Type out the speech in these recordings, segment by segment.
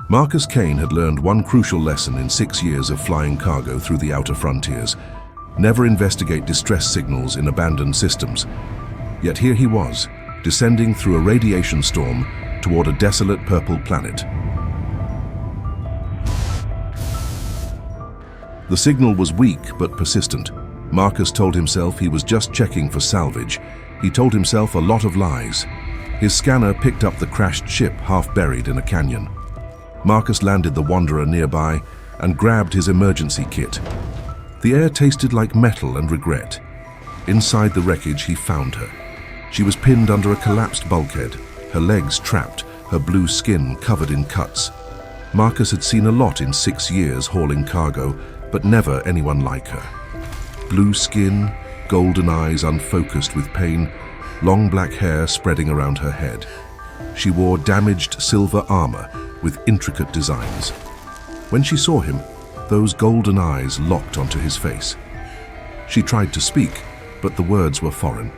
Marcus Kane had learned one crucial lesson in 6 years of flying cargo through the outer frontiers. Never investigate distress signals in abandoned systems. Yet here he was, descending through a radiation storm toward a desolate purple planet. The signal was weak but persistent. Marcus told himself he was just checking for salvage. He told himself a lot of lies. His scanner picked up the crashed ship half buried in a canyon. Marcus landed the Wanderer nearby and grabbed his emergency kit. The air tasted like metal and regret. Inside the wreckage, he found her. She was pinned under a collapsed bulkhead, her legs trapped, her blue skin covered in cuts. Marcus had seen a lot in 6 years hauling cargo, but never anyone like her. Blue skin, golden eyes unfocused with pain, long black hair spreading around her head. She wore damaged silver armor with intricate designs. When she saw him, those golden eyes locked onto his face. She tried to speak, but the words were foreign.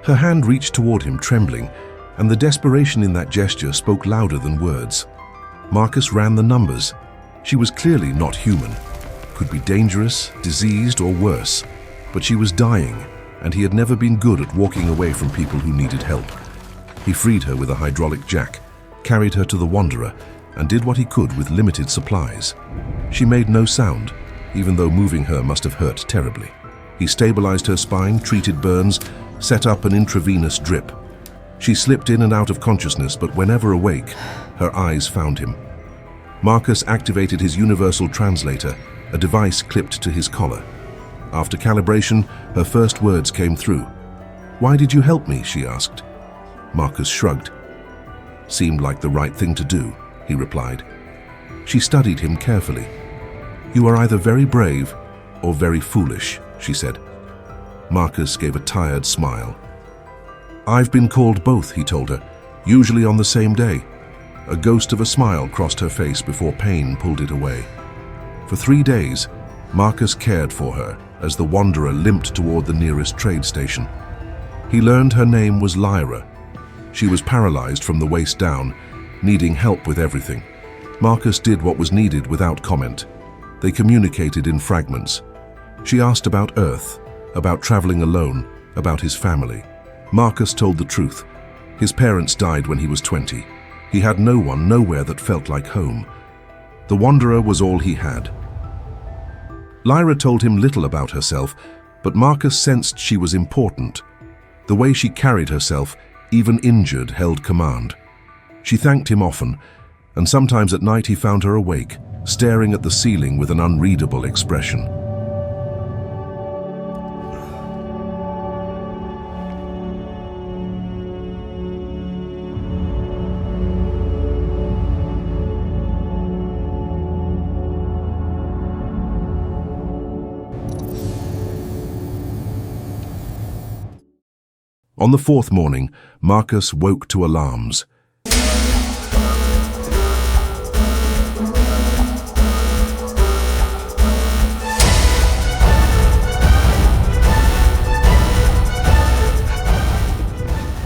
Her hand reached toward him, trembling, and the desperation in that gesture spoke louder than words. Marcus ran the numbers. She was clearly not human. Could be dangerous, diseased, or worse. But she was dying, and he had never been good at walking away from people who needed help. He freed her with a hydraulic jack, carried her to the Wanderer, and did what he could with limited supplies. She made no sound, even though moving her must have hurt terribly. He stabilized her spine, treated burns, set up an intravenous drip. She slipped in and out of consciousness, but whenever awake, her eyes found him. Marcus activated his universal translator, a device clipped to his collar. After calibration, her first words came through. "Why did you help me?" she asked. Marcus shrugged. "Seemed like the right thing to do," he replied. She studied him carefully. "You are either very brave or very foolish," she said. Marcus gave a tired smile. "I've been called both," he told her, "usually on the same day." A ghost of a smile crossed her face before pain pulled it away. For 3 days, Marcus cared for her as the Wanderer limped toward the nearest trade station. He learned her name was Lyra. She was paralyzed from the waist down, needing help with everything. Marcus did what was needed without comment. They communicated in fragments. She asked about Earth, about traveling alone, about his family. Marcus told the truth. His parents died when he was 20. He had no one, nowhere that felt like home. The Wanderer was all he had. Lyra told him little about herself, but Marcus sensed she was important. The way she carried herself, even injured, held command. She thanked him often, and sometimes at night he found her awake, staring at the ceiling with an unreadable expression. On the 4th morning, Marcus woke to alarms.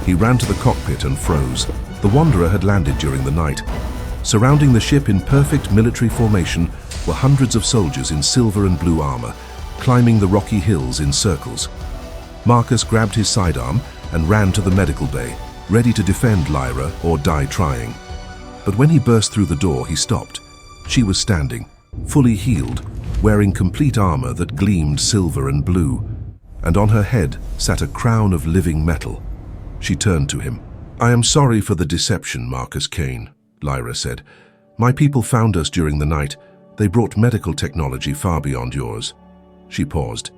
He ran to the cockpit and froze. The Wanderer had landed during the night. Surrounding the ship in perfect military formation were hundreds of soldiers in silver and blue armor, climbing the rocky hills in circles. Marcus grabbed his sidearm and ran to the medical bay, ready to defend Lyra or die trying. But when he burst through the door, he stopped. She was standing, fully healed, wearing complete armor that gleamed silver and blue, and on her head sat a crown of living metal. She turned to him. "I am sorry for the deception, Marcus Kane," Lyra said. "My people found us during the night. They brought medical technology far beyond yours." She paused.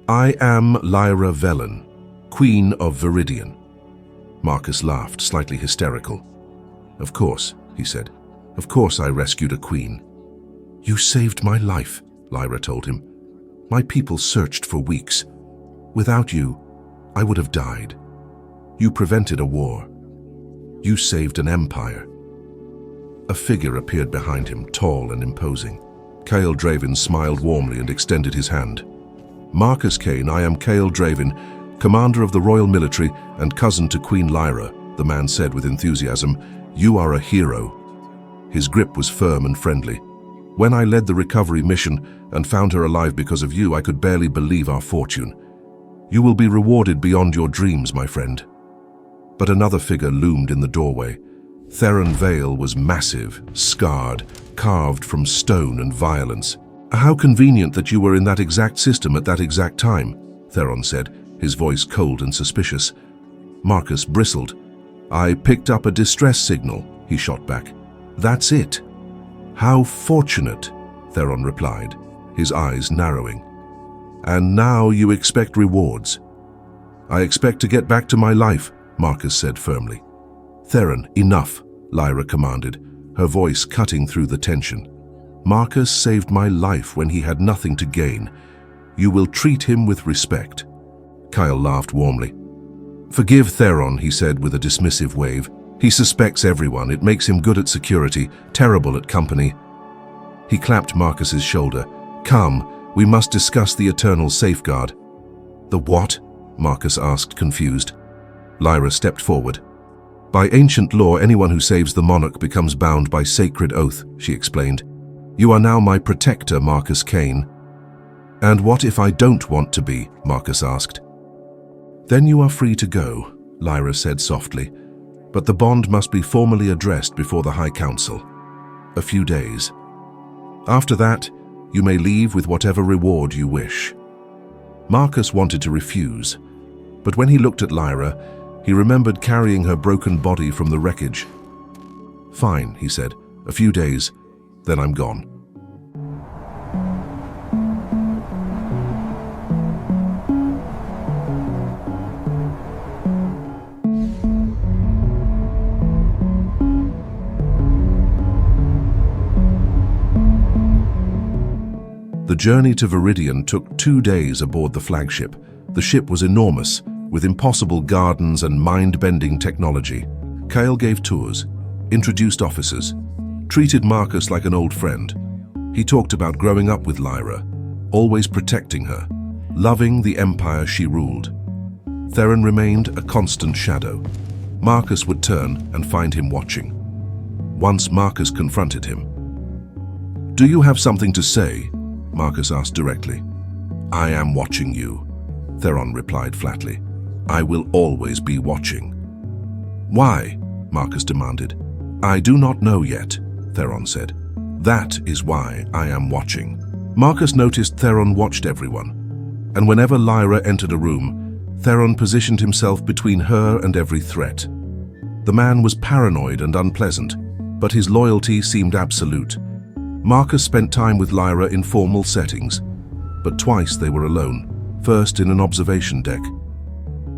"I am Lyra Velen, Queen of Viridian." Marcus laughed, slightly hysterical. "Of course," he said. "Of course I rescued a queen." "You saved my life," Lyra told him. "My people searched for weeks. Without you, I would have died. You prevented a war. You saved an empire." A figure appeared behind him, tall and imposing. Kale Draven smiled warmly and extended his hand. "Marcus Kane, I am Kale Draven, commander of the Royal Military and cousin to Queen Lyra," the man said with enthusiasm. "You are a hero." His grip was firm and friendly. "When I led the recovery mission and found her alive because of you, I could barely believe our fortune. You will be rewarded beyond your dreams, my friend." But another figure loomed in the doorway. Theron Vale was massive, scarred, carved from stone and violence. "How convenient that you were in that exact system at that exact time," Theron said, his voice cold and suspicious. Marcus bristled. "I picked up a distress signal," he shot back. "That's it." "How fortunate," Theron replied, his eyes narrowing. "And now you expect rewards." "I expect to get back to my life," Marcus said firmly. "Theron, enough," Lyra commanded, her voice cutting through the tension. "Marcus saved my life when he had nothing to gain. You will treat him with respect." Kyle laughed warmly. "Forgive Theron," he said with a dismissive wave. "He suspects everyone. It makes him good at security, terrible at company." He clapped Marcus's shoulder. "Come, we must discuss the eternal safeguard." "The what?" Marcus asked, confused. Lyra stepped forward. "By ancient law, anyone who saves the monarch becomes bound by sacred oath," she explained. "You are now my protector, Marcus Kane." "And what if I don't want to be?" Marcus asked. "Then you are free to go," Lyra said softly. "But the bond must be formally addressed before the High Council. A few days. After that, you may leave with whatever reward you wish." Marcus wanted to refuse, but when he looked at Lyra, he remembered carrying her broken body from the wreckage. "Fine," he said. "A few days, then I'm gone." The journey to Viridian took 2 days aboard the flagship. The ship was enormous, with impossible gardens and mind-bending technology. Kyle gave tours, introduced officers, treated Marcus like an old friend. He talked about growing up with Lyra, always protecting her, loving the empire she ruled. Theron remained a constant shadow. Marcus would turn and find him watching. Once Marcus confronted him. "Do you have something to say?" Marcus asked directly. "I am watching you," Theron replied flatly. "I will always be watching." "Why?" Marcus demanded. "I do not know yet," Theron said. "That is why I am watching." Marcus noticed Theron watched everyone, and whenever Lyra entered a room, Theron positioned himself between her and every threat. The man was paranoid and unpleasant, but his loyalty seemed absolute. Marcus spent time with Lyra in formal settings, but twice they were alone, first in an observation deck.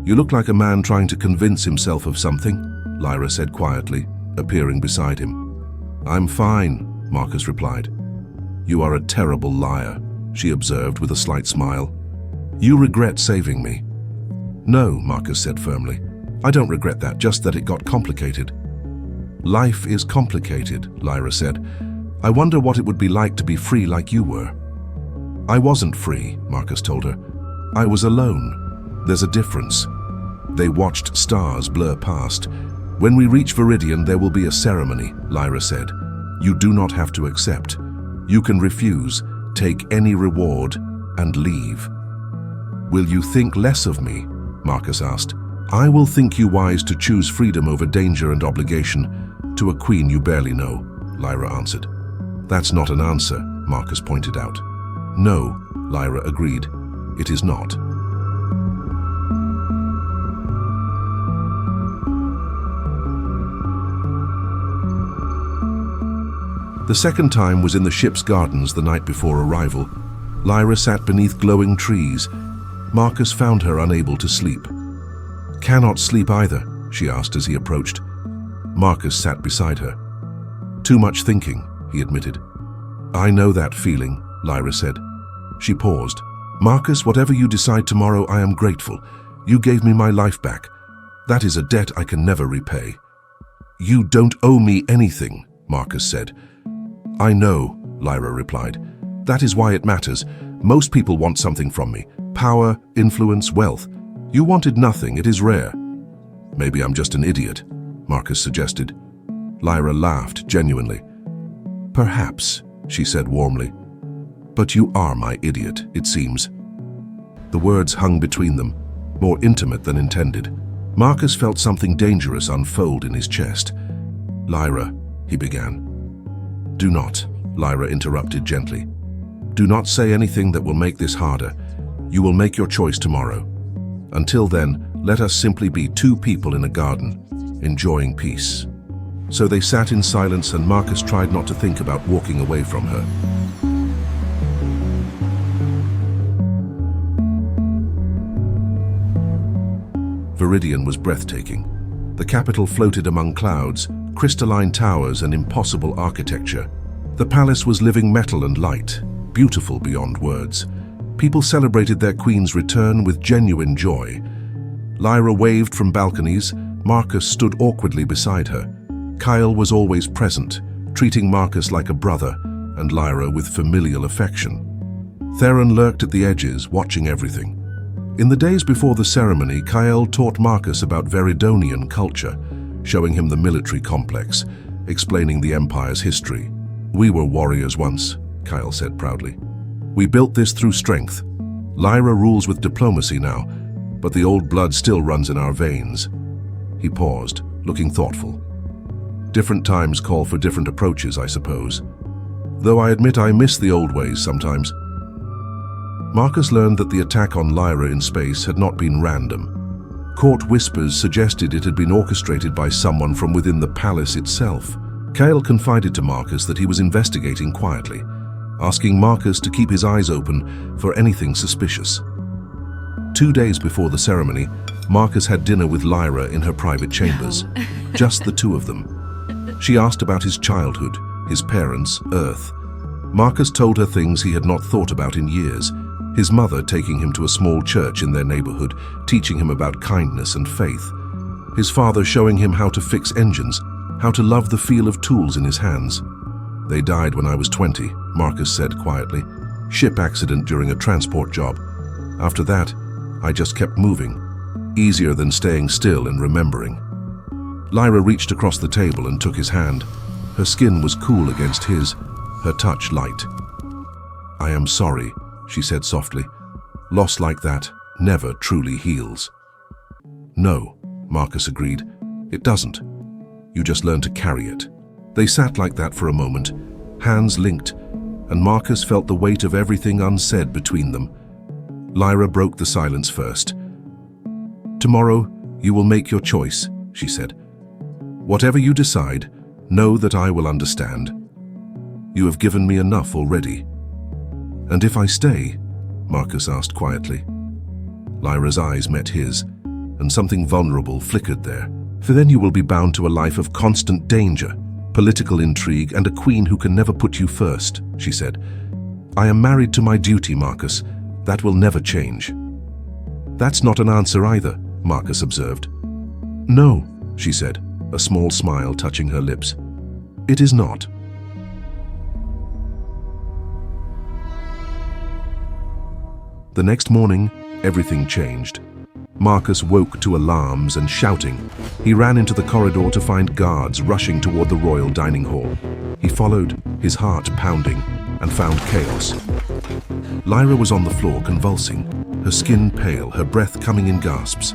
"You look like a man trying to convince himself of something," Lyra said quietly, appearing beside him. "I'm fine," Marcus replied. "You are a terrible liar," she observed with a slight smile. "You regret saving me." "No," Marcus said firmly. "I don't regret that, just that it got complicated." "Life is complicated," Lyra said. "I wonder what it would be like to be free like you were." "I wasn't free," Marcus told her. "I was alone. There's a difference." They watched stars blur past. "When we reach Viridian, there will be a ceremony," Lyra said. "You do not have to accept. You can refuse, take any reward, and leave." "Will you think less of me?" Marcus asked. "I will think you wise to choose freedom over danger and obligation to a queen you barely know," Lyra answered. "That's not an answer," Marcus pointed out. "No," Lyra agreed. "It is not." The second time was in the ship's gardens the night before arrival. Lyra sat beneath glowing trees. Marcus found her unable to sleep. "Cannot sleep either?" she asked as he approached. Marcus sat beside her. "Too much thinking," he admitted. "I know that feeling," Lyra said. She paused. "Marcus, whatever you decide tomorrow, I am grateful. You gave me my life back. That is a debt I can never repay." "You don't owe me anything," Marcus said. "I know," Lyra replied. "That is why it matters. Most people want something from me. Power, influence, wealth. You wanted nothing. It is rare." "Maybe I'm just an idiot," Marcus suggested. Lyra laughed genuinely. "Perhaps," she said warmly. "But you are my idiot, it seems." The words hung between them, more intimate than intended. Marcus felt something dangerous unfold in his chest. "Lyra," he began. "Do not," Lyra interrupted gently. "Do not say anything that will make this harder. You will make your choice tomorrow. Until then, let us simply be two people in a garden, enjoying peace." So they sat in silence, and Marcus tried not to think about walking away from her. Viridian was breathtaking. The capital floated among clouds, crystalline towers and impossible architecture. The palace was living metal and light, beautiful beyond words. People celebrated their queen's return with genuine joy. Lyra waved from balconies. Marcus stood awkwardly beside her. Kyle was always present, treating Marcus like a brother, and Lyra with familial affection. Theron lurked at the edges, watching everything. In the days before the ceremony, Kyle taught Marcus about Veridonian culture, showing him the military complex, explaining the Empire's history. "We were warriors once," Kyle said proudly. "We built this through strength. Lyra rules with diplomacy now, but the old blood still runs in our veins." He paused, looking thoughtful. "Different times call for different approaches, I suppose. Though I admit I miss the old ways sometimes." Marcus learned that the attack on Lyra in space had not been random. Court whispers suggested it had been orchestrated by someone from within the palace itself. Kyle confided to Marcus that he was investigating quietly, asking Marcus to keep his eyes open for anything suspicious. 2 days before the ceremony, Marcus had dinner with Lyra in her private chambers, just the two of them. She asked about his childhood, his parents, Earth. Marcus told her things he had not thought about in years. His mother taking him to a small church in their neighborhood, teaching him about kindness and faith. His father showing him how to fix engines, how to love the feel of tools in his hands. "They died when I was 20, Marcus said quietly. "Ship accident during a transport job. After that, I just kept moving. Easier than staying still and remembering." Lyra reached across the table and took his hand. Her skin was cool against his, her touch light. "I am sorry," she said softly. "Loss like that never truly heals." "No," Marcus agreed. "It doesn't. You just learn to carry it." They sat like that for a moment, hands linked, and Marcus felt the weight of everything unsaid between them. Lyra broke the silence first. "Tomorrow, you will make your choice," she said. "Whatever you decide, know that I will understand. You have given me enough already." "And if I stay?" Marcus asked quietly. Lyra's eyes met his, and something vulnerable flickered there. "For then you will be bound to a life of constant danger, political intrigue, and a queen who can never put you first," she said. "I am married to my duty, Marcus. That will never change." "That's not an answer either," Marcus observed. "No," she said, a small smile touching her lips. "It is not." The next morning, everything changed. Marcus woke to alarms and shouting. He ran into the corridor to find guards rushing toward the royal dining hall. He followed, his heart pounding, and found chaos. Lyra was on the floor convulsing, her skin pale, her breath coming in gasps.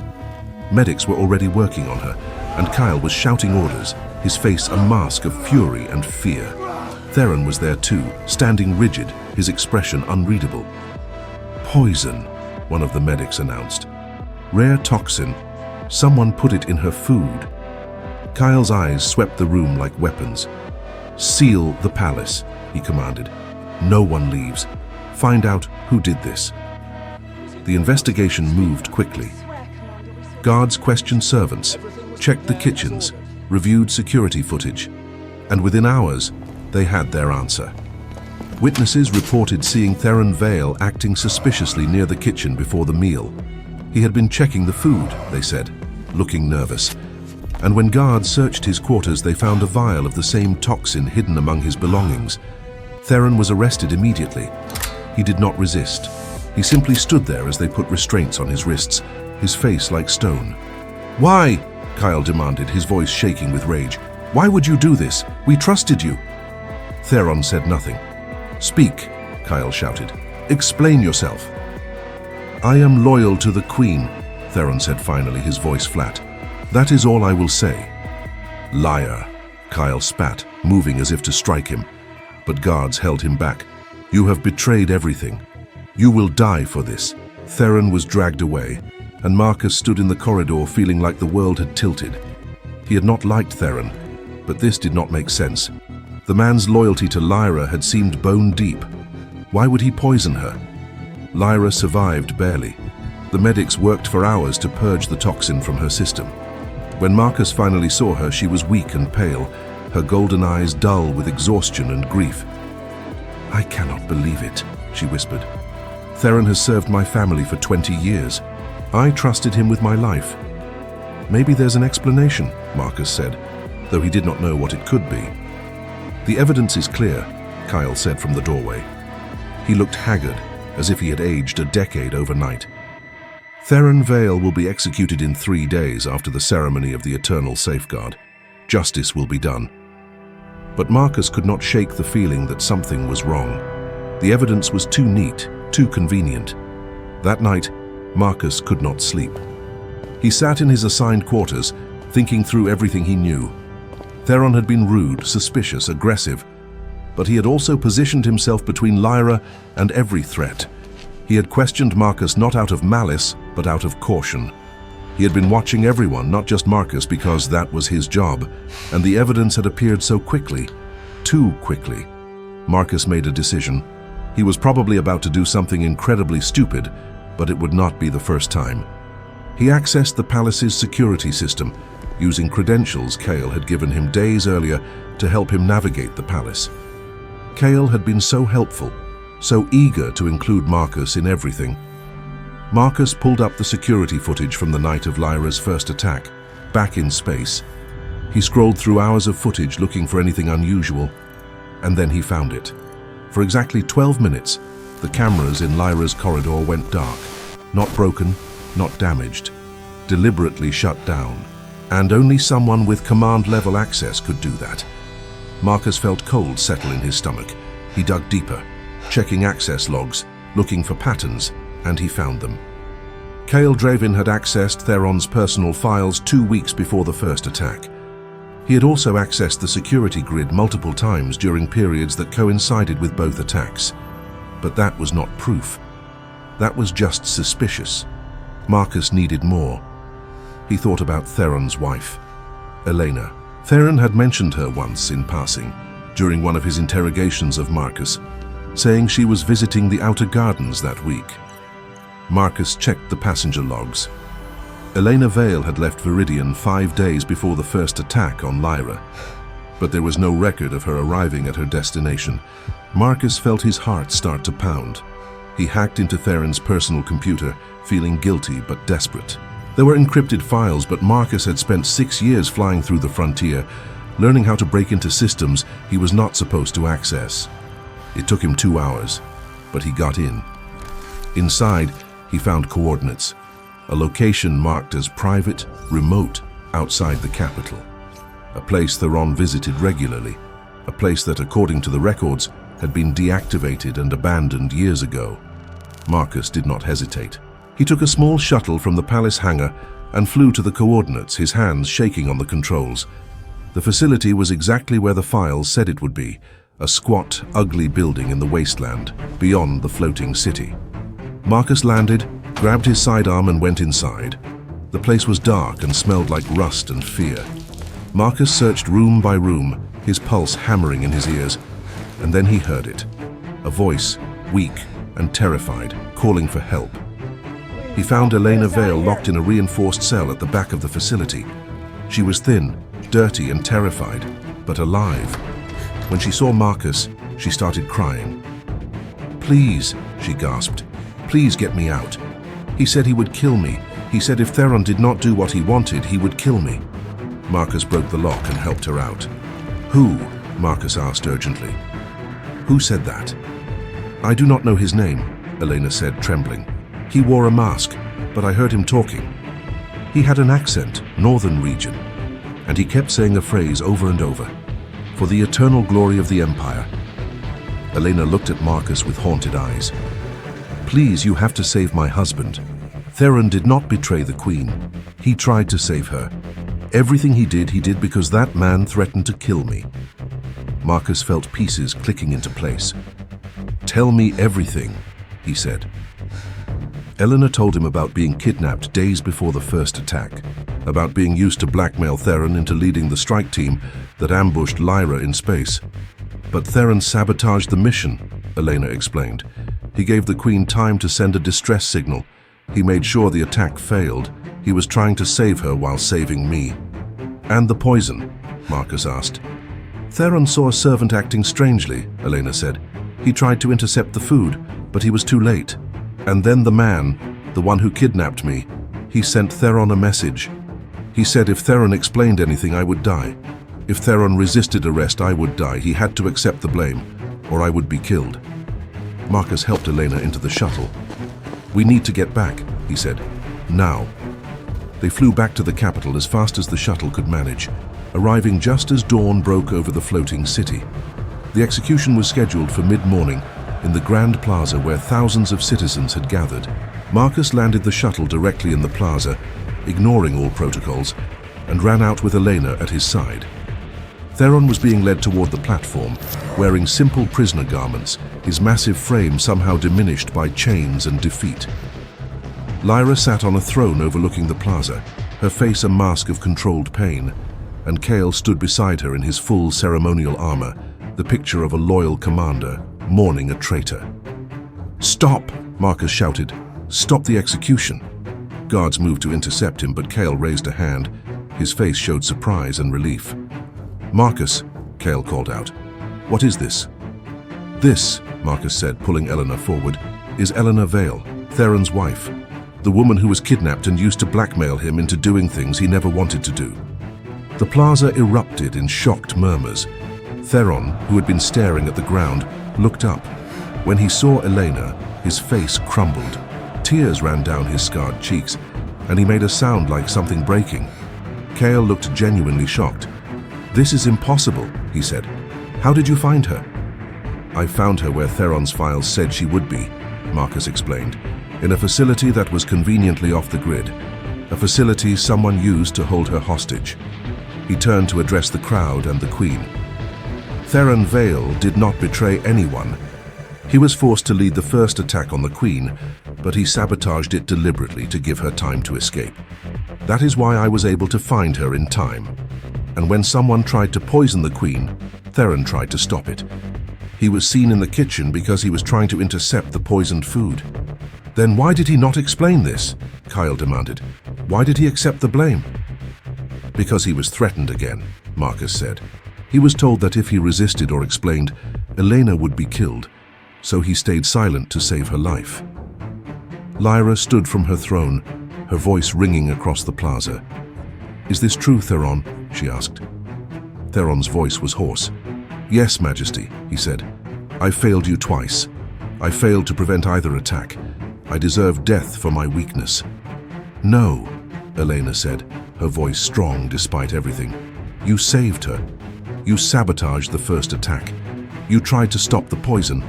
Medics were already working on her, and Kyle was shouting orders, his face a mask of fury and fear. Theron was there too, standing rigid, his expression unreadable. "Poison," one of the medics announced. "Rare toxin. Someone put it in her food." Kyle's eyes swept the room like weapons. "Seal the palace," he commanded. "No one leaves. Find out who did this." The investigation moved quickly. Guards questioned servants, checked the kitchens, reviewed security footage, and within hours, they had their answer. Witnesses reported seeing Theron Vale acting suspiciously near the kitchen before the meal. He had been checking the food, they said, looking nervous. And when guards searched his quarters, they found a vial of the same toxin hidden among his belongings. Theron was arrested immediately. He did not resist. He simply stood there as they put restraints on his wrists, his face like stone. "Why?" Kyle demanded, his voice shaking with rage. "Why would you do this? We trusted you." Theron said nothing. "Speak," Kyle shouted. "Explain yourself." "I am loyal to the Queen," Theron said finally, his voice flat. "That is all I will say." "Liar," Kyle spat, moving as if to strike him. But guards held him back. "You have betrayed everything. You will die for this." Theron was dragged away, and Marcus stood in the corridor feeling like the world had tilted. He had not liked Theron, but this did not make sense. The man's loyalty to Lyra had seemed bone deep. Why would he poison her? Lyra survived barely. The medics worked for hours to purge the toxin from her system. When Marcus finally saw her, she was weak and pale, her golden eyes dull with exhaustion and grief. "I cannot believe it," she whispered. "Theron has served my family for 20 years. I trusted him with my life." "Maybe there's an explanation," Marcus said, though he did not know what it could be. "The evidence is clear," Kyle said from the doorway. He looked haggard, as if he had aged a decade overnight. "Theron Vale will be executed in 3 days after the ceremony of the Eternal Safeguard. Justice will be done." But Marcus could not shake the feeling that something was wrong. The evidence was too neat, too convenient. That night, Marcus could not sleep. He sat in his assigned quarters, thinking through everything he knew. Theron had been rude, suspicious, aggressive, but he had also positioned himself between Lyra and every threat. He had questioned Marcus not out of malice, but out of caution. He had been watching everyone, not just Marcus, because that was his job, and the evidence had appeared so quickly, too quickly. Marcus made a decision. He was probably about to do something incredibly stupid, but it would not be the first time. He accessed the palace's security system, using credentials Kale had given him days earlier to help him navigate the palace. Kale had been so helpful, so eager to include Marcus in everything. Marcus pulled up the security footage from the night of Lyra's first attack, back in space. He scrolled through hours of footage looking for anything unusual, and then he found it. For exactly 12 minutes, the cameras in Lyra's corridor went dark, not broken, not damaged, deliberately shut down. And only someone with command-level access could do that. Marcus felt cold settle in his stomach. He dug deeper, checking access logs, looking for patterns, and he found them. Kale Draven had accessed Theron's personal files 2 weeks before the first attack. He had also accessed the security grid multiple times during periods that coincided with both attacks. But that was not proof. That was just suspicious. Marcus needed more. He thought about Theron's wife, Elena. Theron had mentioned her once in passing, during one of his interrogations of Marcus, saying she was visiting the outer gardens that week. Marcus checked the passenger logs. Elena Vale had left Viridian 5 days before the first attack on Lyra, but there was no record of her arriving at her destination. Marcus felt his heart start to pound. He hacked into Theron's personal computer, feeling guilty but desperate. There were encrypted files, but Marcus had spent 6 years flying through the frontier, learning how to break into systems he was not supposed to access. It took him 2 hours, but he got in. Inside, he found coordinates, a location marked as private, remote, outside the capital. A place Theron visited regularly, a place that, according to the records, had been deactivated and abandoned years ago. Marcus did not hesitate. He took a small shuttle from the palace hangar and flew to the coordinates, his hands shaking on the controls. The facility was exactly where the files said it would be, a squat, ugly building in the wasteland, beyond the floating city. Marcus landed, grabbed his sidearm and went inside. The place was dark and smelled like rust and fear. Marcus searched room by room, his pulse hammering in his ears, and then he heard it. A voice, weak and terrified, calling for help. He found Elena Vale locked in a reinforced cell at the back of the facility. She was thin, dirty and terrified, but alive. When she saw Marcus, she started crying. "Please," she gasped. "Please get me out. He said he would kill me. He said if Theron did not do what he wanted, he would kill me." Marcus broke the lock and helped her out. "Who?" Marcus asked urgently. "Who said that?" "I do not know his name," Elena said, trembling. "He wore a mask, but I heard him talking. He had an accent, northern region, and he kept saying a phrase over and over. For the eternal glory of the Empire, Elena looked at Marcus with haunted eyes. "Please, you have to save my husband. Theron did not betray the Queen. He tried to save her. Everything he did because that man threatened to kill me." Marcus felt pieces clicking into place. "Tell me everything," he said. Elena told him about being kidnapped days before the first attack, about being used to blackmail Theron into leading the strike team that ambushed Lyra in space. "But Theron sabotaged the mission," Elena explained. "He gave the Queen time to send a distress signal. He made sure the attack failed. He was trying to save her while saving me." "And the poison?" Marcus asked. "Theron saw a servant acting strangely," Elena said. "He tried to intercept the food, but he was too late. And then the man, the one who kidnapped me, he sent Theron a message. He said if Theron explained anything, I would die. If Theron resisted arrest, I would die. He had to accept the blame, or I would be killed." Marcus helped Elena into the shuttle. "We need to get back," he said. "Now." They flew back to the capital as fast as the shuttle could manage, arriving just as dawn broke over the floating city. The execution was scheduled for mid-morning in the Grand Plaza where thousands of citizens had gathered. Marcus landed the shuttle directly in the plaza, ignoring all protocols, and ran out with Elena at his side. Theron was being led toward the platform, wearing simple prisoner garments, his massive frame somehow diminished by chains and defeat. Lyra sat on a throne overlooking the plaza, her face a mask of controlled pain, and Kale stood beside her in his full ceremonial armor, the picture of a loyal commander mourning a traitor. "Stop!" Marcus shouted. "Stop the execution!" Guards moved to intercept him, but Kale raised a hand. His face showed surprise and relief. "Marcus," Kale called out. "What is this?" "This," Marcus said, pulling Elena forward, "is Elena Vale, Theron's wife, the woman who was kidnapped and used to blackmail him into doing things he never wanted to do." The plaza erupted in shocked murmurs. Theron, who had been staring at the ground, looked up. When he saw Elena, his face crumbled. Tears ran down his scarred cheeks, and he made a sound like something breaking. Kale looked genuinely shocked. "This is impossible," he said. "How did you find her?" "I found her where Theron's files said she would be," Marcus explained, "in a facility that was conveniently off the grid, a facility someone used to hold her hostage." He turned to address the crowd and the Queen. "Theron Vale did not betray anyone. He was forced to lead the first attack on the Queen, but he sabotaged it deliberately to give her time to escape. That is why I was able to find her in time. And when someone tried to poison the Queen, Theron tried to stop it. He was seen in the kitchen because he was trying to intercept the poisoned food." "Then why did he not explain this?" Kyle demanded. "Why did he accept the blame?" "Because he was threatened again," Marcus said. "He was told that if he resisted or explained, Elena would be killed, so he stayed silent to save her life." Lyra stood from her throne, her voice ringing across the plaza. "Is this true, Theron?" she asked. Theron's voice was hoarse. "Yes, Majesty," he said. "I failed you twice. I failed to prevent either attack. I deserve death for my weakness." "No," Elena said, her voice strong despite everything. "You saved her. You sabotaged the first attack. You tried to stop the poison.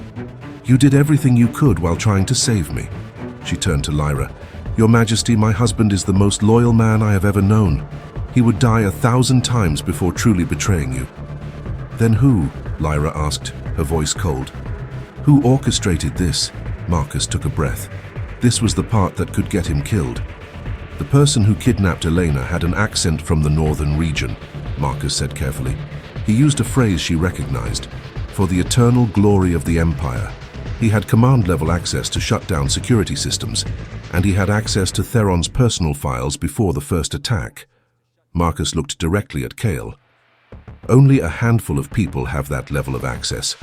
You did everything you could while trying to save me." She turned to Lyra. "Your Majesty, my husband is the most loyal man I have ever known. He would die 1,000 times before truly betraying you." "Then who?" Lyra asked, her voice cold. "Who orchestrated this?" Marcus took a breath. This was the part that could get him killed. "The person who kidnapped Elena had an accent from the northern region," Marcus said carefully. He used a phrase she recognized. "For the eternal glory of the Empire." He had command-level access to shut down security systems, and he had access to Theron's personal files before the first attack. Marcus looked directly at Kale. "Only a handful of people have that level of access."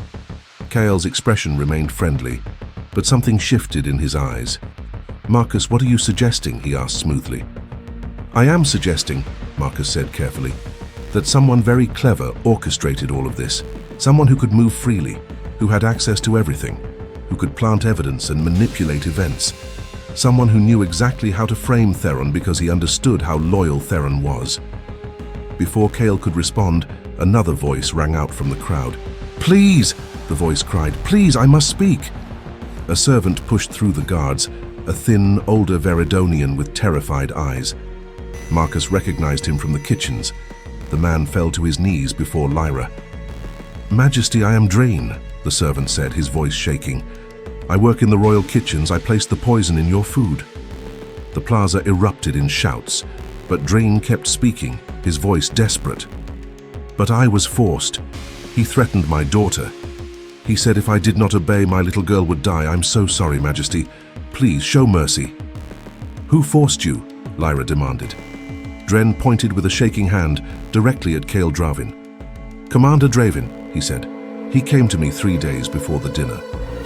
Kale's expression remained friendly, but something shifted in his eyes. "Marcus, what are you suggesting?" he asked smoothly. "I am suggesting," Marcus said carefully, "that someone very clever orchestrated all of this. Someone who could move freely, who had access to everything, who could plant evidence and manipulate events. Someone who knew exactly how to frame Theron because he understood how loyal Theron was." Before Kale could respond, another voice rang out from the crowd. "Please, the voice cried. "Please, I must speak." A servant pushed through the guards, a thin, older Veridonian with terrified eyes. Marcus recognized him from the kitchens. The man fell to his knees before Lyra. "Majesty, I am Drain," the servant said, his voice shaking. "I work in the royal kitchens. I placed the poison in your food." The plaza erupted in shouts, but Drain kept speaking, his voice desperate. "But I was forced. He threatened my daughter. He said if I did not obey, my little girl would die. I'm so sorry, Majesty. Please, show mercy." "Who forced you?" Lyra demanded. Dren pointed with a shaking hand directly at Kale Dravin. "Commander Dravin," he said. "He came to me 3 days before the dinner.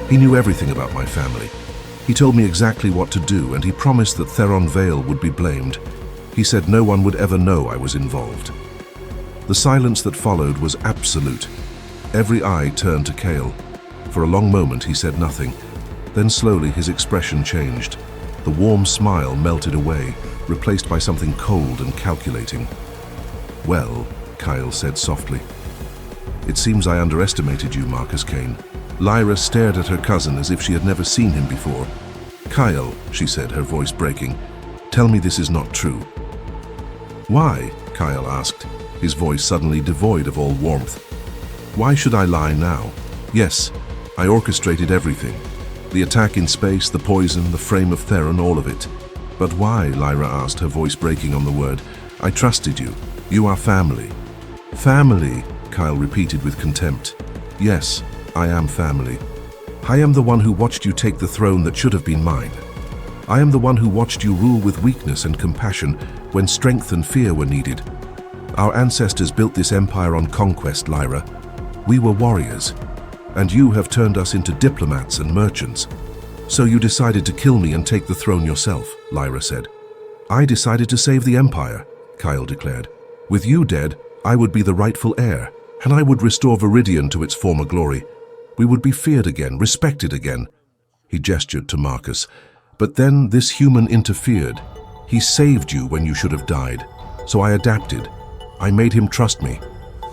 He knew everything about my family. He told me exactly what to do, and he promised that Theron Vale would be blamed. He said no one would ever know I was involved." The silence that followed was absolute. Every eye turned to Kale. For a long moment he said nothing. Then slowly his expression changed. The warm smile melted away, replaced by something cold and calculating. "Well," Kyle said softly, "it seems I underestimated you, Marcus Kane." Lyra stared at her cousin as if she had never seen him before. "Kyle," she said, her voice breaking, "tell me this is not true." "Why?" Kyle asked, his voice suddenly devoid of all warmth. "Why should I lie now? Yes, I orchestrated everything. The attack in space, the poison, the frame of Theron, all of it. But why?" Lyra asked, her voice breaking on the word. "I trusted you. You are family." "Family," Kyle repeated with contempt. "Yes, I am family. I am the one who watched you take the throne that should have been mine. I am the one who watched you rule with weakness and compassion when strength and fear were needed. Our ancestors built this empire on conquest, Lyra. We were warriors, and you have turned us into diplomats and merchants. So you decided to kill me and take the throne yourself," Lyra said. "I decided to save the empire," Kyle declared. "With you dead, I would be the rightful heir, and I would restore Viridian to its former glory. We would be feared again, respected again." He gestured to Marcus. "But then this human interfered. He saved you when you should have died. So I adapted. I made him trust me.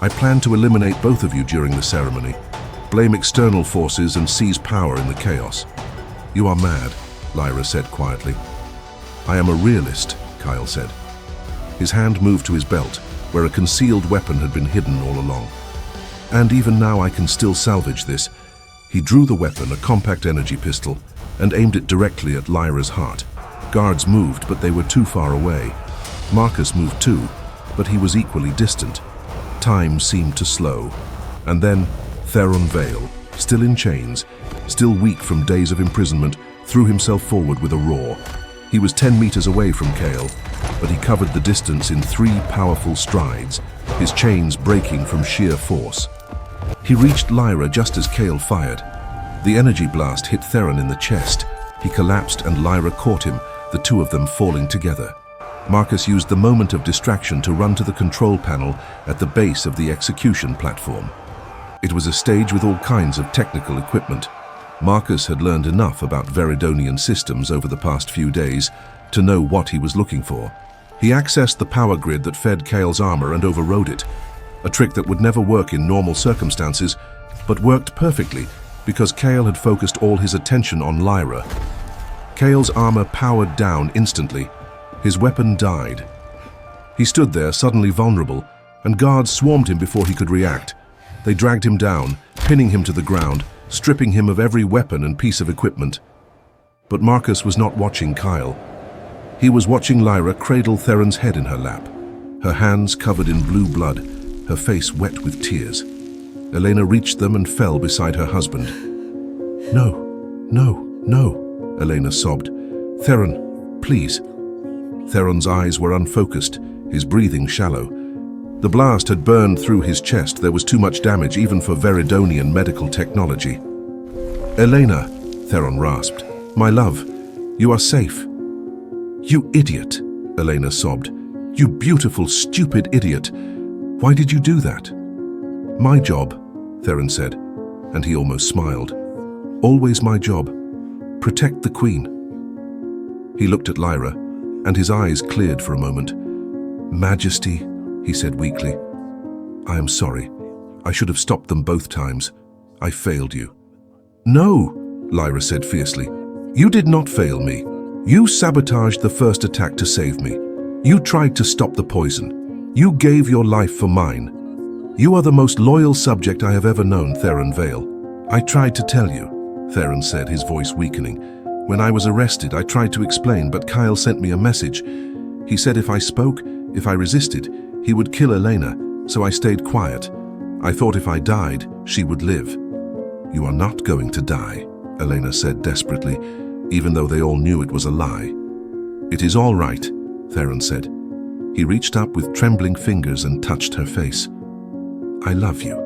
I planned to eliminate both of you during the ceremony, blame external forces and seize power in the chaos." "You are mad," Lyra said quietly. "I am a realist," Kyle said. His hand moved to his belt, where a concealed weapon had been hidden all along. "And even now I can still salvage this." He drew the weapon, a compact energy pistol, and aimed it directly at Lyra's heart. Guards moved, but they were too far away. Marcus moved too, but he was equally distant. Time seemed to slow. And then Theron Vale, still in chains, still weak from days of imprisonment, threw himself forward with a roar. He was 10 meters away from Kale, but he covered the distance in 3 powerful strides, his chains breaking from sheer force. He reached Lyra just as Kale fired. The energy blast hit Theron in the chest. He collapsed and Lyra caught him, the two of them falling together. Marcus used the moment of distraction to run to the control panel at the base of the execution platform. It was a stage with all kinds of technical equipment. Marcus had learned enough about Veridonian systems over the past few days to know what he was looking for. He accessed the power grid that fed Kale's armor and overrode it, a trick that would never work in normal circumstances, but worked perfectly because Kale had focused all his attention on Lyra. Kale's armor powered down instantly. His weapon died. He stood there, suddenly vulnerable, and guards swarmed him before he could react. They dragged him down, pinning him to the ground, stripping him of every weapon and piece of equipment. But Marcus was not watching Kyle. He was watching Lyra cradle Theron's head in her lap, her hands covered in blue blood, her face wet with tears. Elena reached them and fell beside her husband. "No, no, no," Elena sobbed. "Theron, please." Theron's eyes were unfocused, his breathing shallow. The blast had burned through his chest. There was too much damage even for Veridonian medical technology. "Elena," Theron rasped. "My love, you are safe." "You idiot," Elena sobbed. "You beautiful, stupid idiot. Why did you do that?" "My job," Theron said, and he almost smiled. "Always my job. Protect the Queen." He looked at Lyra, and his eyes cleared for a moment. "Majesty," he said weakly, "I am sorry. I should have stopped them both times." I failed you." "No," Lyra said fiercely. "You did not fail me. You sabotaged the first attack to save me. You tried to stop the poison. You gave your life for mine. You are the most loyal subject I have ever known, Theron Vale." "I tried to tell you," Theron said, his voice weakening. "When I was arrested, I tried to explain, but Kyle sent me a message. He said if I spoke, if I resisted, he would kill Elena, so I stayed quiet. I thought if I died, she would live." "You are not going to die," Elena said desperately, even though they all knew it was a lie. "It is all right," Theron said. He reached up with trembling fingers and touched her face. "I love you.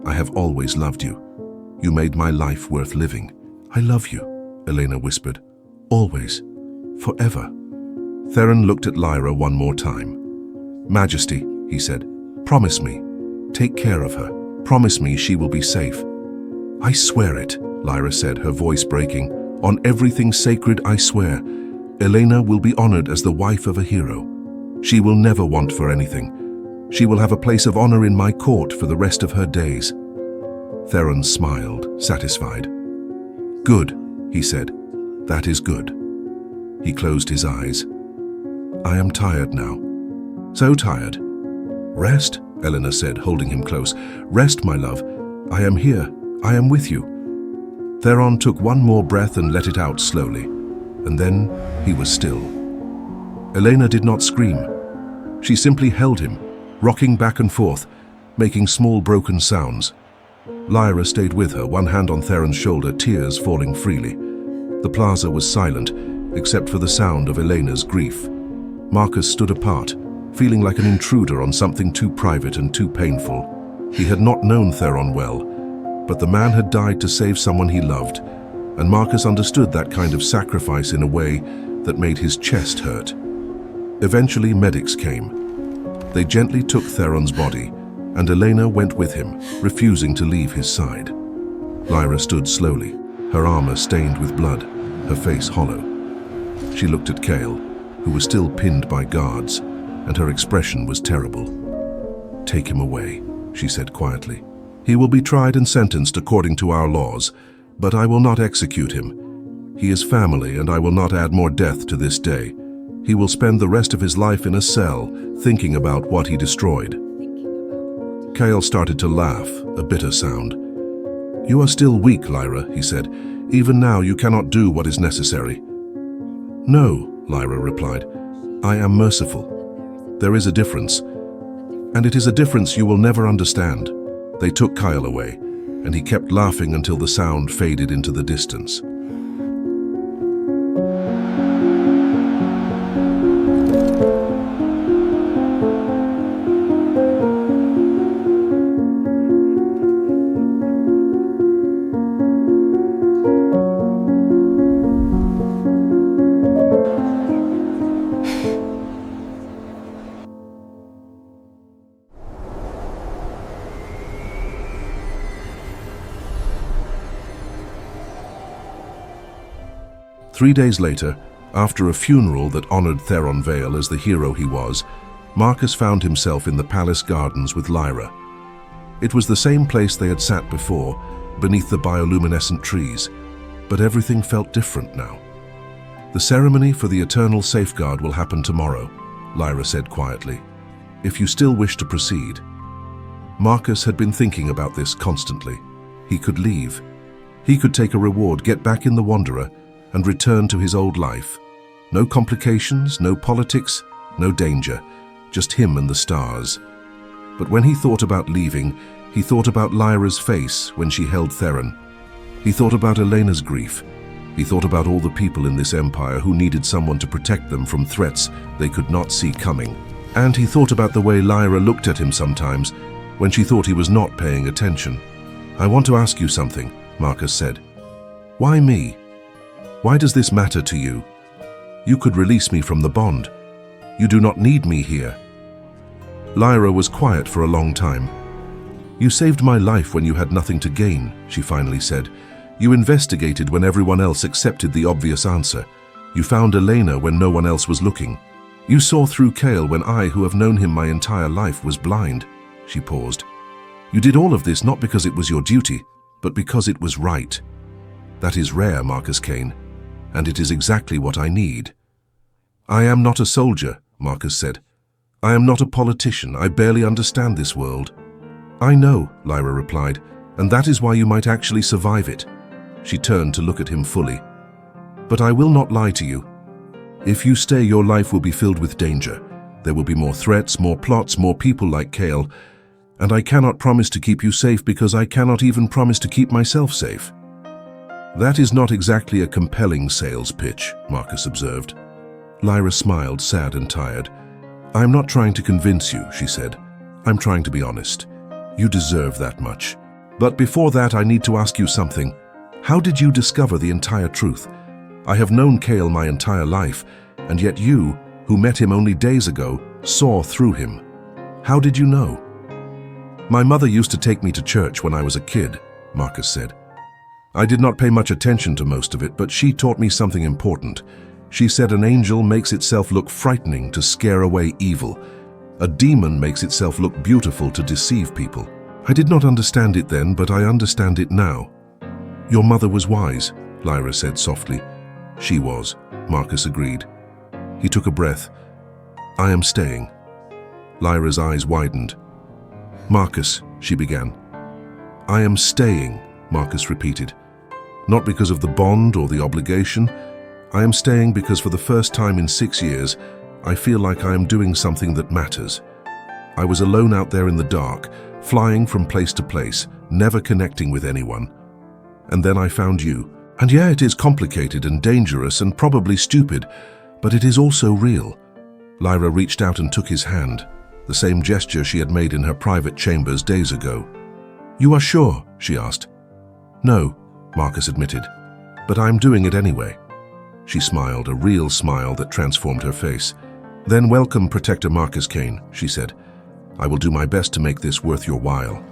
I have always loved you. You made my life worth living." "I love you," Elena whispered. "Always. Forever." Theron looked at Lyra one more time. "Majesty," he said, "promise me. Take care of her. Promise me she will be safe." "I swear it," Lyra said, her voice breaking. "On everything sacred, I swear. Elena will be honored as the wife of a hero. She will never want for anything. She will have a place of honor in my court for the rest of her days." Theron smiled, satisfied. "Good," he said. "That is good." He closed his eyes. "I am tired now. So tired." "Rest," Elena said, holding him close. "Rest, my love. I am here. I am with you." Theron took one more breath and let it out slowly, and then he was still. Elena did not scream. She simply held him, rocking back and forth, making small broken sounds. Lyra stayed with her, one hand on Theron's shoulder, tears falling freely. The plaza was silent, except for the sound of Elena's grief. Marcus stood apart, feeling like an intruder on something too private and too painful. He had not known Theron well, but the man had died to save someone he loved, and Marcus understood that kind of sacrifice in a way that made his chest hurt. Eventually, medics came. They gently took Theron's body, and Elena went with him, refusing to leave his side. Lyra stood slowly, her armor stained with blood, her face hollow. She looked at Kale, who was still pinned by guards, and her expression was terrible. "Take him away," she said quietly. "He will be tried and sentenced according to our laws, but I will not execute him. He is family, and I will not add more death to this day. He will spend the rest of his life in a cell, thinking about what he destroyed." Kale started to laugh, a bitter sound. "You are still weak, Lyra," he said. "Even now you cannot do what is necessary." "No," Lyra replied. "I am merciful. There is a difference, and it is a difference you will never understand." They took Kyle away, and he kept laughing until the sound faded into the distance. Three days later, after a funeral that honored Theron Vale as the hero he was, Marcus found himself in the palace gardens with Lyra. It was the same place they had sat before, beneath the bioluminescent trees, but everything felt different now. "The ceremony for the eternal safeguard will happen tomorrow," Lyra said quietly, "if you still wish to proceed." Marcus had been thinking about this constantly. He could leave. He could take a reward, get back in the Wanderer, and return to his old life. No complications, no politics, no danger, just him and the stars. But when he thought about leaving, he thought about Lyra's face when she held Theron. He thought about Elena's grief. He thought about all the people in this empire who needed someone to protect them from threats they could not see coming. And he thought about the way Lyra looked at him sometimes when she thought he was not paying attention. "I want to ask you something," Marcus said. "Why me? Why does this matter to you? You could release me from the bond. You do not need me here." Lyra was quiet for a long time. "You saved my life when you had nothing to gain," she finally said. "You investigated when everyone else accepted the obvious answer. You found Elena when no one else was looking. You saw through Kale when I, who have known him my entire life, was blind." She paused. "You did all of this not because it was your duty, but because it was right. That is rare, Marcus Kane, and it is exactly what I need. I am not a soldier, Marcus said. I am not a politician. I barely understand this world. I know, Lyra replied, and that is why you might actually survive it. She turned to look at him fully. But I will not lie to you. If you stay, your life will be filled with danger. There will be more threats, more plots, more people like Kale, and I cannot promise to keep you safe because I cannot even promise to keep myself safe. That is not exactly a compelling sales pitch, Marcus observed. Lyra smiled, sad and tired. I am not trying to convince you, she said. I'm trying to be honest. You deserve that much. But before that, I need to ask you something. How did you discover the entire truth? I have known Kale my entire life, and yet you, who met him only days ago, saw through him. How did you know? My mother used to take me to church when I was a kid, Marcus said. I did not pay much attention to most of it, but she taught me something important. She said an angel makes itself look frightening to scare away evil. A demon makes itself look beautiful to deceive people. I did not understand it then, but I understand it now. Your mother was wise, Lyra said softly. She was, Marcus agreed. He took a breath. I am staying. Lyra's eyes widened. Marcus, she began. I am staying, Marcus repeated. Not because of the bond or the obligation. I am staying because for the first time in 6 years, I feel like I am doing something that matters. I was alone out there in the dark, flying from place to place, never connecting with anyone. And then I found you. And yeah, it is complicated and dangerous and probably stupid, but it is also real. Lyra reached out and took his hand, the same gesture she had made in her private chambers days ago. You are sure? She asked. No, Marcus admitted, but I'm doing it anyway. She smiled, a real smile that transformed her face. Then welcome, Protector Marcus Kane, she said. I will do my best to make this worth your while.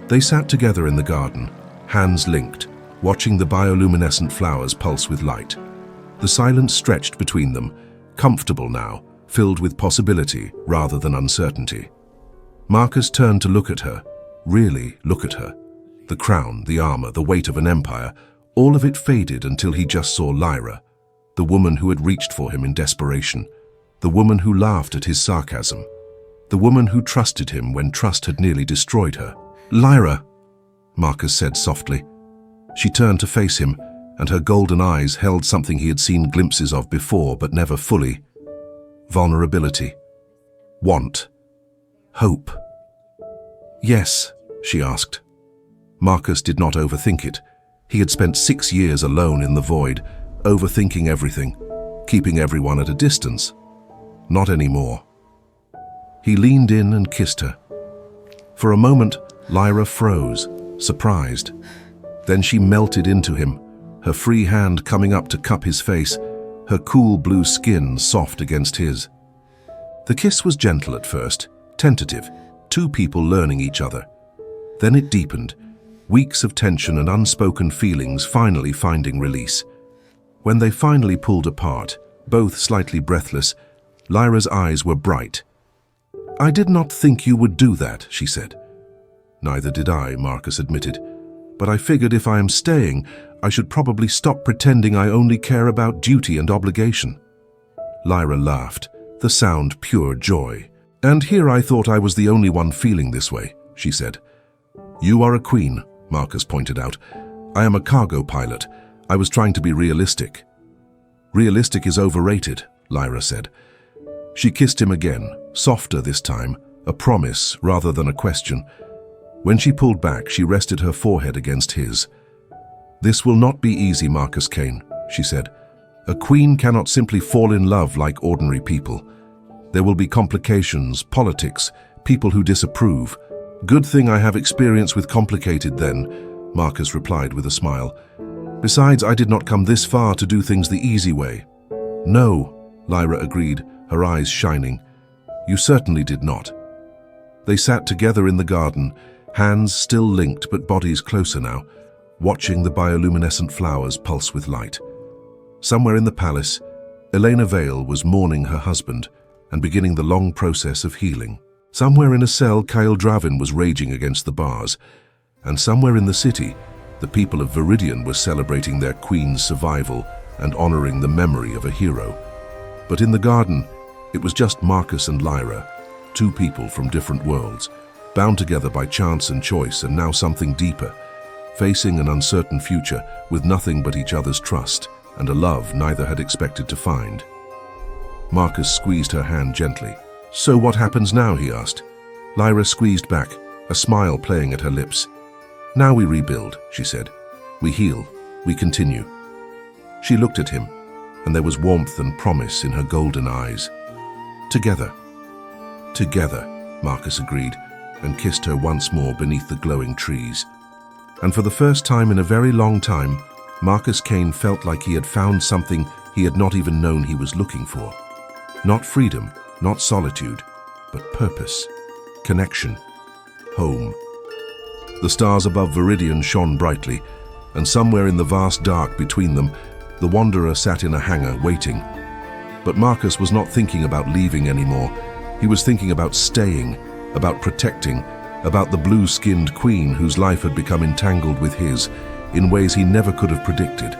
They sat together in the garden, hands linked, watching the bioluminescent flowers pulse with light. The silence stretched between them, comfortable now, filled with possibility rather than uncertainty. Marcus turned to look at her, really look at her. The crown, the armor, the weight of an empire, all of it faded until he just saw Lyra, the woman who had reached for him in desperation, the woman who laughed at his sarcasm, the woman who trusted him when trust had nearly destroyed her. Lyra, Marcus said softly. She turned to face him, and her golden eyes held something he had seen glimpses of before but never fully. Vulnerability. Want. Hope. Yes, she asked. Marcus did not overthink it. He had spent 6 years alone in the void, overthinking everything, keeping everyone at a distance. Not anymore. He leaned in and kissed her. For a moment, Lyra froze, surprised. Then she melted into him, her free hand coming up to cup his face, her cool blue skin soft against his. The kiss was gentle at first, tentative, two people learning each other. Then it deepened, weeks of tension and unspoken feelings finally finding release. When they finally pulled apart, both slightly breathless, Lyra's eyes were bright. I did not think you would do that, she said. Neither did I, Marcus admitted. But I figured if I am staying, I should probably stop pretending I only care about duty and obligation. Lyra laughed, the sound pure joy. And here I thought I was the only one feeling this way, she said. You are a queen, Marcus pointed out. I am a cargo pilot. I was trying to be realistic. Realistic is overrated, Lyra said. She kissed him again, softer this time, a promise rather than a question. When she pulled back, she rested her forehead against his. This will not be easy, Marcus Kane, she said. A queen cannot simply fall in love like ordinary people. There will be complications, politics, people who disapprove. Good thing I have experience with complicated then, Marcus replied with a smile. Besides, I did not come this far to do things the easy way. No, Lyra agreed, her eyes shining. You certainly did not. They sat together in the garden, hands still linked but bodies closer now, watching the bioluminescent flowers pulse with light. Somewhere in the palace, Elena Vale was mourning her husband and beginning the long process of healing. Somewhere in a cell, Kyle Dravin was raging against the bars, And somewhere in the city, the people of Viridian were celebrating their queen's survival and honoring the memory of a hero. But in the garden, it was just Marcus and Lyra, two people from different worlds, bound together by chance and choice, and now something deeper, facing an uncertain future with nothing but each other's trust and a love neither had expected to find. Marcus squeezed her hand gently. "So what happens now?" he asked. Lyra squeezed back, a smile playing at her lips. "Now we rebuild," she said. "We heal, we continue." She looked at him, and there was warmth and promise in her golden eyes. "Together." "Together," Marcus agreed, and kissed her once more beneath the glowing trees. And for the first time in a very long time, Marcus Kane felt like he had found something he had not even known he was looking for. Not freedom, not solitude, but purpose, connection, home. The stars above Viridian shone brightly, and somewhere in the vast dark between them, the wanderer sat in a hangar waiting. But Marcus was not thinking about leaving anymore. He was thinking about staying, about protecting, about the blue-skinned queen whose life had become entangled with his in ways he never could have predicted,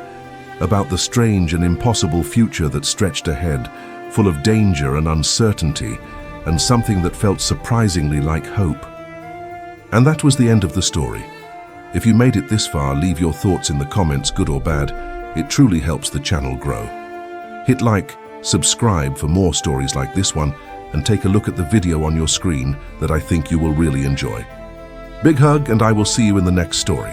about the strange and impossible future that stretched ahead, full of danger and uncertainty, and something that felt surprisingly like hope. And that was the end of the story. If you made it this far, leave your thoughts in the comments, good or bad. It truly helps the channel grow. Hit like, subscribe for more stories like this one, and take a look at the video on your screen that I think you will really enjoy. Big hug, and I will see you in the next story.